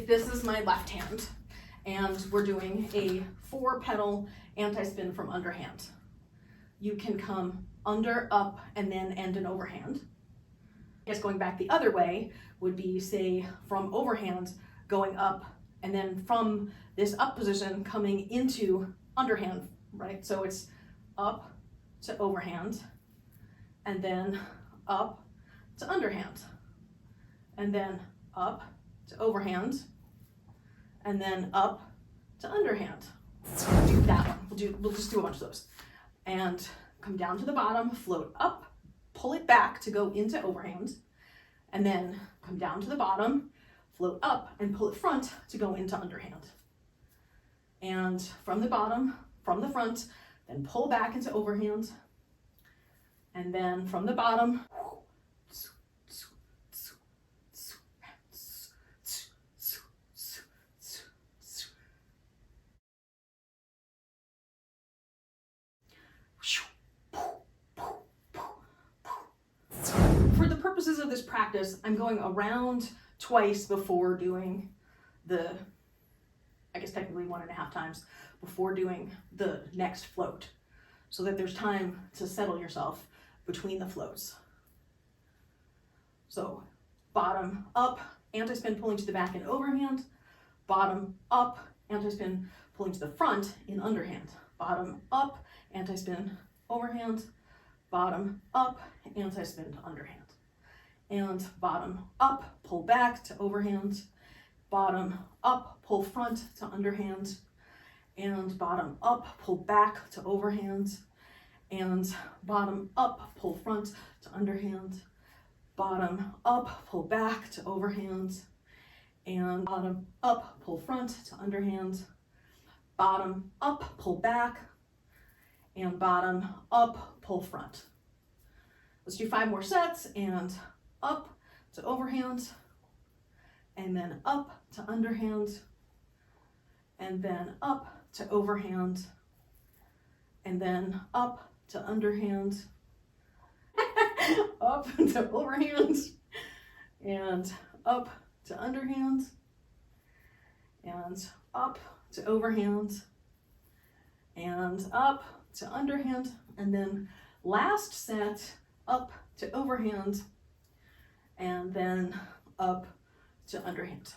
if this is my left hand and we're doing a 4-petal anti-spin from underhand, you can come under, up, and then end in overhand. I guess going back the other way would be, say, from overhand going up, and then from this up position coming into underhand, right? So it's up to overhand, and then up to underhand, and then up to overhand, and then up to underhand. We'll do that one. We'll just do a bunch of those. And come down to the bottom, float up, pull it back to go into overhand, and then come down to the bottom, float up, and pull it front to go into underhand. And from the bottom, from the front, then pull back into overhand, and then from the bottom, for the purposes of this practice, I'm going around twice before doing the, I guess technically 1.5 times before doing the next float, so that there's time to settle yourself between the floats. So bottom up, anti-spin pulling to the back in overhand, bottom up, anti-spin pulling to the front in underhand, bottom up, anti-spin overhand, bottom up, anti-spin to underhand, and bottom up, pull back to overhand, bottom up, pull front to underhand, and bottom up, pull back to overhand, and bottom up, pull front to underhand, bottom up, pull back to overhand, and bottom up, pull front to underhand, bottom up, pull back, and bottom up, pull front. Let's do 5 more sets, and up to overhand, and then up to underhand, and then up to overhand, and then up to underhand, up to overhand, and up to underhand, and up to overhand, and up to underhand, and then last set, up to overhand, and then up to underhand.